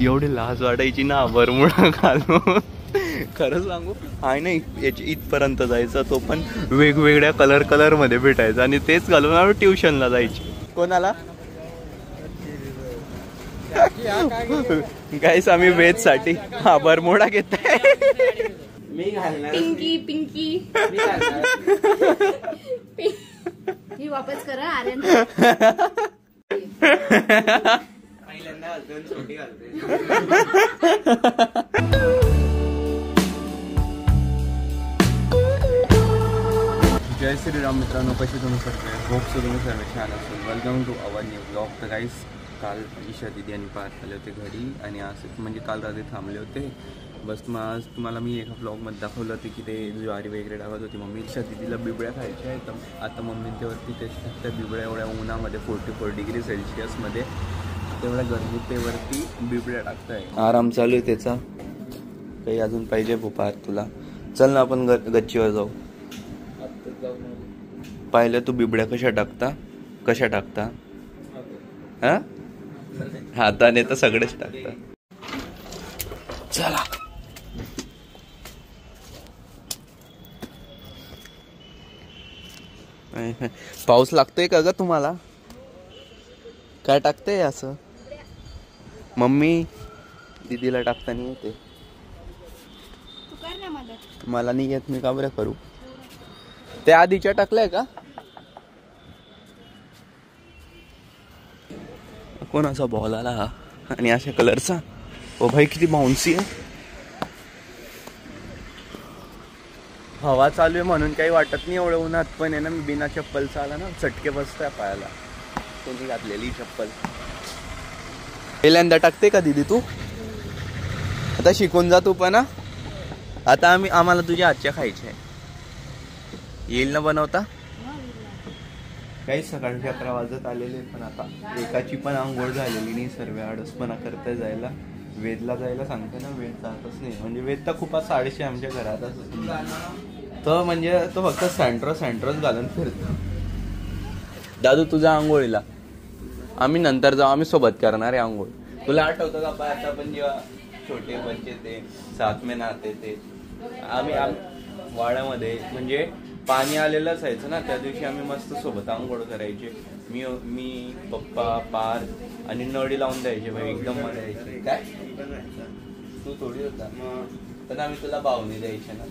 एवढी लाज वाटायची ना बरमुडा घालून. खरं सांगू आहे ना, याची इथपर्यंत जायचा, तो पण वेगवेगळ्या कलर मध्ये भेटायचा आणि तेच घालून आम्ही ट्युशनला जायची. कोणाला गाईस आम्ही वेद साठी हा बरमुडा घेताय. मी घालणार पिंकी पिंकी ही वापस करा आर्यन. पहिल्यांदा घालतो छोटी घालते. जय श्रीराम मित्रांनो, कशी तुम्ही सगळे? होप सो तुम्ही सर्व छान असेल. Welcome to our new blog. तर गाईस काल ईशा दिदी आणि पार्थ आले होते घरी आणि असं म्हणजे काल रात्री थांबले होते. बस मग आज तुम्हाला मी एका ब्लॉगमध्ये दाखवलं होते की ते ज्वारी वगैरे टाकत होती मम्मी. ईशा दिदीला बिबळ्या खायच्या आहेत. आता मम्मी त्यावरती ते त्या बिबळ्या एवढ्या उन्हामध्ये 44 डिग्री सेल्सिअसमध्ये तेवढ्या गरमीतेवरती बिबळ्या टाकताय. आराम चालू आहे त्याचा. काही अजून पाहिजे भोपार तुला? चल ना आपण गच्चीवर जाऊ. पाहिलं तू बिबड्या कशा टाकता हा हाताने तर सगळेच टाकतात. चला पाऊस लागतोय का ग तुम्हाला? काय टाकतंय असं? मम्मी दीदीला टाकताना येते, मला नाही येत. मी का बरं करू? ते आधीच्या टाकलंय का? कोणाचा बॉल आला हा आणि अशा कलरचा? ओ भाई किती बाउन्सी आहे. हवा चालू आहे म्हणून काही वाटत नाही एवढं उन्हात, पण आहे ना मी बिना चप्पलचा आला ना चटके बसताय पायाला. कोणी घातलेली चप्पल? पहिल्यांदा टाकते का दीदी तू? आता शिकून जा तू पण. आता आम्हाला तुझ्या हातच्या खायचे आहे. येईल ना बनवता? काही सकाळचे 11 वाजत आलेले, पण आता एकाची पण आंघोळ झालेली नाही. सर्व आडसपणा करता जायला, वेदला जायला सांगते ना, वेद जातच नाही. म्हणजे वेद तर खूपच 6:30 आमच्या घरात असत. तो म्हणजे तो फक्त सँट्रोस घालून फिरतो. दादू तुझा आंघोळीला आम्ही नंतर जाऊ, आम्ही सोबत करणार आहे आंघोळ. तुला आठवतं का आता आपण जेव्हा छोटे बच्चे ते साथ में नहाते ते, आम्ही वाड्यामध्ये म्हणजे पाणी आलेलं असायचं ना, त्या दिवशी आम्ही मस्त सोबत आंघोळ करायचे. मी पप्पा पार्थ आणि नळी लावून द्यायचे भाई, एकदम मजा यायची. काय तू थोडी होता तर आम्ही तुला बावणी द्यायचे ना.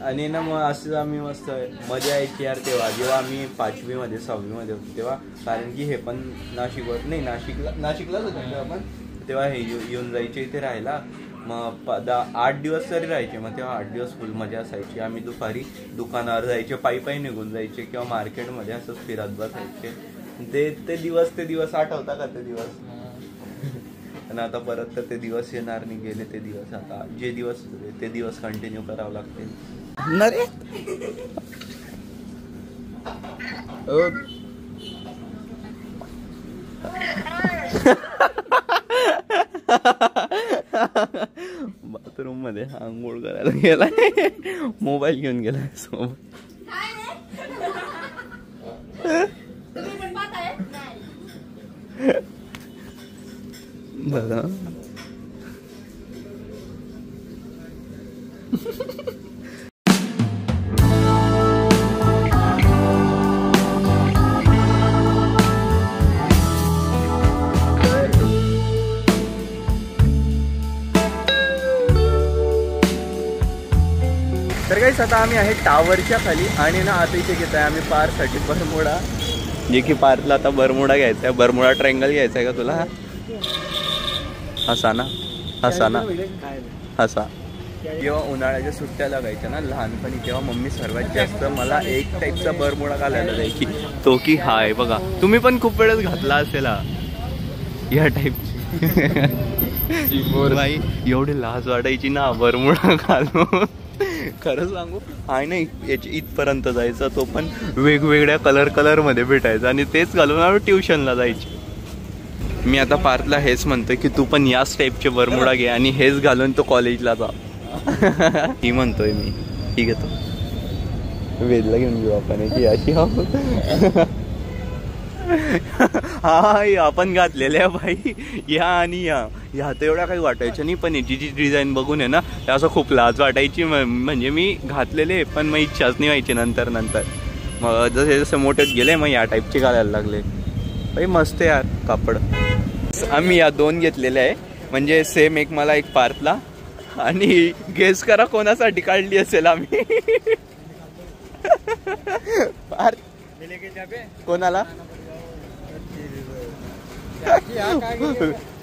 आणि ना मग असं आम्ही मस्त मजा यायची यार तेव्हा, जेव्हा आम्ही 5वी मध्ये 6वी मध्ये होतो तेव्हा. कारण की हे पण नाशिकलाच होतो तेव्हा पण. तेव्हा हे येऊन जायचे इथे राहायला. मग 8 दिवस तरी राहायचे. मग तेव्हा 8 दिवस फुल मजा असायची. आम्ही दुपारी दुकानावर जायचे, पायी निघून जायचे किंवा मार्केटमध्ये असंच फिरत बसायचे. ते दिवस आठवता का? ते दिवस आणि आता परत तर ते दिवस येणार नाही. गेले ते दिवस. आता जे दिवस ते दिवस कंटिन्यू करावं लागतील. नरे बाथरूम मध्ये आंघोळ करायला गेलाय, मोबाईल घेऊन गेलाय सोबत. बरं तर गाईस आता आम्ही आहे टावरच्या खाली आणि ना आता इथे घेत आहे आम्ही पारसाठी बरमुडा. जे की पार्थला आता बरमुडा घ्यायचा आहे. बरमुडा ट्रायंगल घ्यायचा आहे का तुला? हसा जेव्हा उन्हाळ्याच्या सुट्ट्या लागायच्या ना लहानपणी, तेव्हा मम्मी सर्वात जास्त मला एक टाईपचा बरमुडा घालायला द्यायची, तो की हाय बघा. तुम्ही पण खूप वेळेस घातला असेल या टाईपची. बाई एवढी लाज वाटायची ना बरमुडा घालून. खरं सांगू आहे ना, याची इथपर्यंत जायचा, तो पण वेगवेगळ्या कलर मध्ये भेटायचा आणि तेच घालून आम्ही ट्युशनला जायची. मी आता पार्थला हेच म्हणतोय की तू पण याच टाईपचे बरमुडा घे आणि हेच घालून तो कॉलेजला जा. ही म्हणतोय मी. ठीक आहे, तो वेदला घेऊन घेऊ आपण की अशी. हा आपण घातलेले आहे भाई, या आणि या तर एवढा काही वाटायचं नाही, पण याची जी डिझाईन बघून आहे ना असं खूप लाज वाटायची. म्हणजे मी घातलेले पण मग इच्छाच नाही व्हायची नंतर मग जसे जसे मोठेच गेले मग या टाईपचे घालायला लागले. भाई मस्त यार कापड. आम्ही या 2 घेतलेले आहे, म्हणजे सेम, एक मला एक पार्थला, आणि गेस करा कोणासाठी काढली असेल आम्ही. पार्थ कोणाला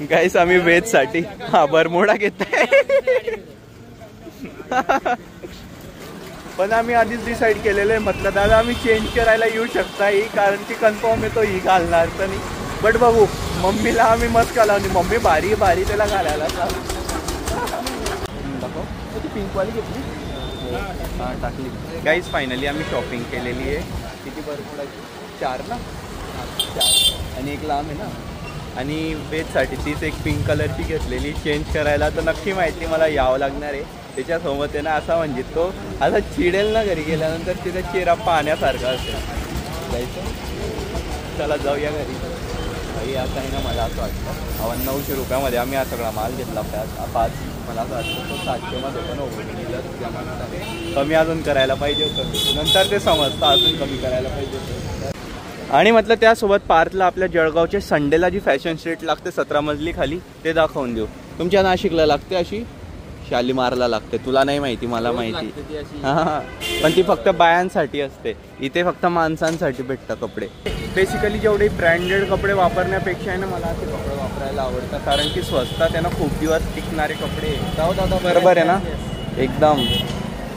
गाईस आम्ही वेज साठी हा बरमोडा घेताय. पण आम्ही आधीच डिसाईड केलेलं आहे, म्हटलं दादा आम्ही चेंज करायला येऊ शकता ही, कारण की कन्फर्म येतो ही घालणार तर नाही. बट बघू, मम्मीला आम्ही मस्त लावली, मम्मी भारी भारी त्याला घालायला. पिंकवाली घेतली हा टाकली. गाईज फायनली आम्ही शॉपिंग केलेली आहे. किती बरमोडाची 4 ना, 4 आणि एक लांब आहे ना. आणि वेजसाठी तीच एक पिंक कलरची घेतलेली चेंज करायला, तर नक्की माहिती मला यावं लागणार आहे. त्याच्यासोबत आहे ना असा म्हणजे तो असा चिडेल ना घरी गेल्यानंतर, तिचा चेहरा पाहण्यासारखा असेल. जायचं, चला जाऊया घरी. भाई असं आहे ना, मला असं वाटतं 900 रुपयामध्ये आम्ही हा सगळा माल घेतला. 5 मला असं वाटतं तो 700मध्ये पण होतं. कमी अजून करायला पाहिजे होतं, नंतर ते समजतं अजून कमी करायला पाहिजे होतं. आणि म्हटलं त्यासोबत पार्थला आपल्या जळगावच्या संडेला जी फॅशन स्ट्रीट लागते 17 मजली खाली, ते दाखवून देऊ. तुमच्या नाशिकला लागते अशी, शालीमारला लागते, तुला नाही माहिती, मला माहिती. हां, पण ती फक्त बायांसाठी असते. इथे फक्त माणसांसाठी भेटतं कपडे. बेसिकली जेवढे ब्रँडेड कपडे वापरण्यापेक्षा आहे ना, मला असे कपडे वापरायला आवडतात, कारण की स्वस्तात आहे ना, खूप दिवस टिकणारे कपडे. जाऊ दादा, बरोबर आहे ना, एकदम.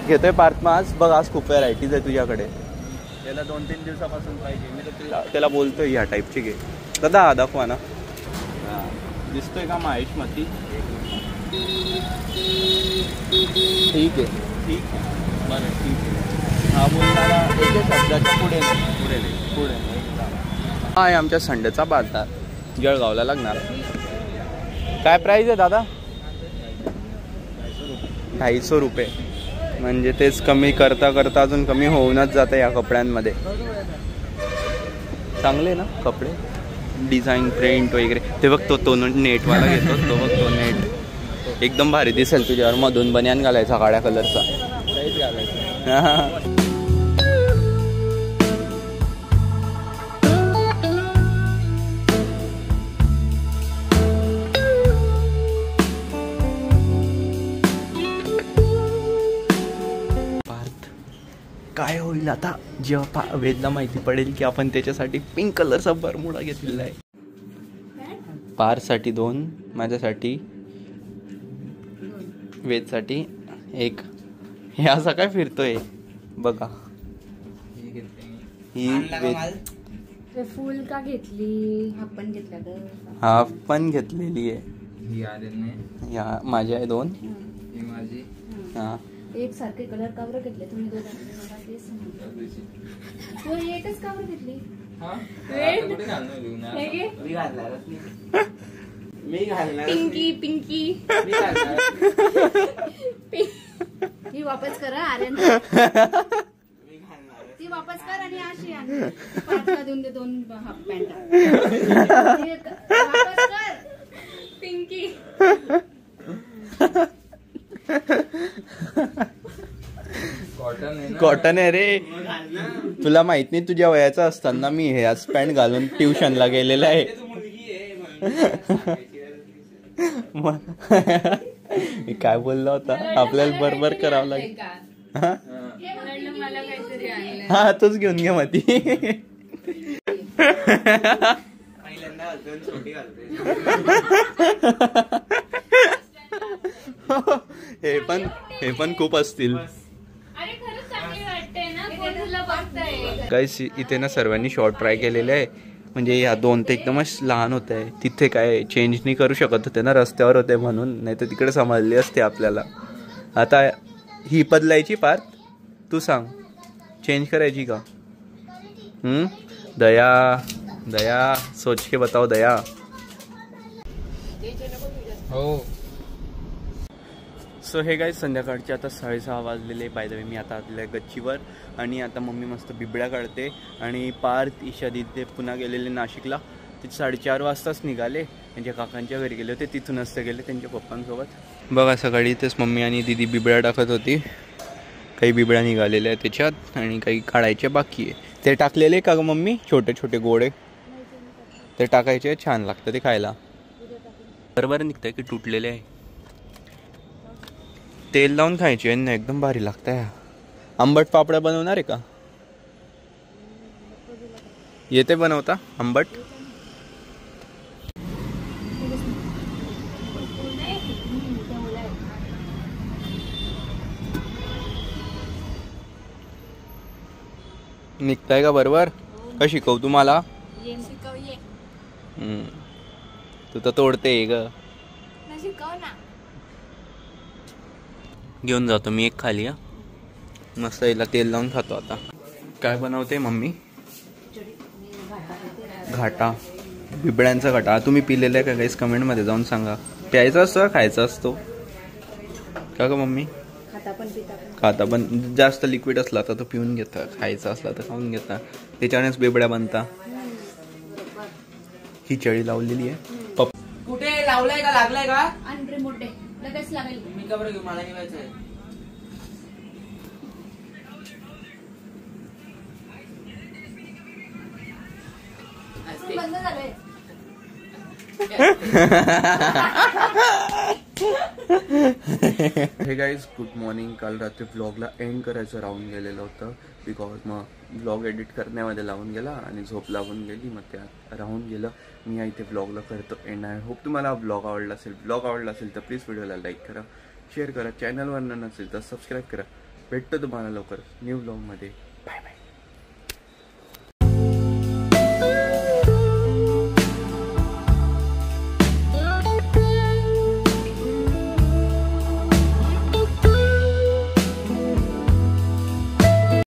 घेतोय पार्थ आज बघ, आज खूप व्हरायटीज आहे तुझ्याकडे. याला 2-3 दिवसापासून पाहिजे, मी तर त्याला बोलतोय ह्या टाईपची घे. दादा दाखवा ना, दिसतोय का महेश मती? ठीक आहे, ठीक आहे, बरं ठीक आहे. हा बोलणारा एका शब्दाच्या पुढे नाही. हा आहे आमच्या संडेचा बाजार, जळगावला लागणार. काय प्राईस आहे दादा? 250 रुपये. म्हणजे तेच कमी करता करता अजून कमी होऊनच जातं या कपड्यांमध्ये. चांगले ना कपडे, डिझाईन, प्रिंट वगैरे. ते बघ तो नेटवाला घेतो, तो बघ तो नेट एकदम भारी दिसेल तुझ्यावर. मधून बनियान घालायचा काळ्या कलरचा. काय होईल आता जेव्हा वेदला माहिती पडेल की आपण त्याच्यासाठी पिंक कलरचा बरमुडा घेतलेला आहे. पारसाठी 2, माझ्यासाठी, वेदसाठी 1. हे असा काय फिरतोय बघा. ही वेद फुल का घेतली, हाफ पण घेतलेली आहे. या माझी आहे 2. हा, एक सारखे कलर का बरं घेतले तुम्ही दोघांनी? एकच का बरं घेतली? मी घालणार पिंकी ही वापस करा आर्यन, ती वापस कर आणि अशी पाठला देऊन दे 2 हाफ पॅन्ट. वापस कर पिंकी. कॉटन आहे रे. तुला माहित नाही, तुझ्या वयाचा असताना मी हे आज पॅन्ट घालून ट्युशनला गेलेला आहे. काय बोलला होता, आपल्याला बरोबर करावं लागेल. हा तोच घेऊन घे मधी. पहिल्यांदा छोटी घालते. हे पण खूप असतील. गाईस इथे ना सर्वांनी शॉर्ट ट्राय केलेले आहे. म्हणजे ह्या 2 ते एकदमच लहान होते. तिथे काय चेंज नाही करू शकत होते ना, रस्त्यावर होते म्हणून, नाही तर तिकडे समजली असते आपल्याला. आता ही बदलायची पार्थ, तू सांग, चेंज करायची का? दया सोच के बताओ दया. सो हे काय संध्याकाळचे आता 6:30 वाजलेले. बाय द वे मी आता आलेलं आहे गच्चीवर आणि आता मम्मी मस्त बिबड्या काढते. आणि पार्थ ईशा तिथे पुन्हा गेलेले नाशिकला. ते 4:30 वाजताच निघाले. त्यांच्या काकांच्या घरी गेले होते, तिथूनच ते गेले त्यांच्या पप्पांसोबत. बघा सकाळी इथेच मम्मी आणि दीदी बिबड्या टाकत होती. काही बिबड्या निघालेल्या आहेत त्याच्यात आणि काही काढायचे बाकी आहे. ते टाकलेले का ग मम्मी? छोटे छोटे गोडे ते टाकायचे, छान लागतं ते खायला. बरोबर निघतंय की तुटलेले आहे. तेल लावून खायचे आणि एकदम भारी लागतंय. आंबट पापड्या बनवणार आहे का? येते बनवता आंबट? निघताय का बरोबर? का शिकवू तुम्हाला? तू तर तोडते ग. घेऊन जातो मी एक खाली. मस्त याला तेल लावून खातो आता. काय बनवते मम्मी? घाटा, बिबड्यांचा घाटा. तुम्ही पिलेला आहे का काहीच कमेंटमध्ये जाऊन सांगा. प्यायचा असतो खायचा असतो का ग मम्मी? खाता पण. जास्त लिक्विड असला तर तो पिऊन घेता, खायचा असला तर खाऊन घेता. त्याच्यानेच बिबड्या बनता. ही चळी लावलेली आहे. कुठे लावलाय का लागलाय का? आणि मोठे लगेच लागेल. मी का बरं घेऊ? मला निघायचंय. बंद झालंय. हे गाईज गुड मॉर्निंग. काल रात्री व्लॉगला एंड करायचं राहून गेलेलं होतं बिकॉज मग व्लॉग एडिट करण्यामध्ये लावून गेला आणि झोप लागून गेली. मग त्यात राहून गेलं. मी इथे व्लॉगला करतो एंड. आय होप तुम्हाला व्लॉग आवडला असेल. व्लॉग आवडला असेल तर प्लीज व्हिडिओला लाईक करा, शेअर करा. चॅनलवर नसेल तर सबस्क्राईब करा. भेटतो तुम्हाला लवकर न्यू व्लॉगमध्ये. Bye bye.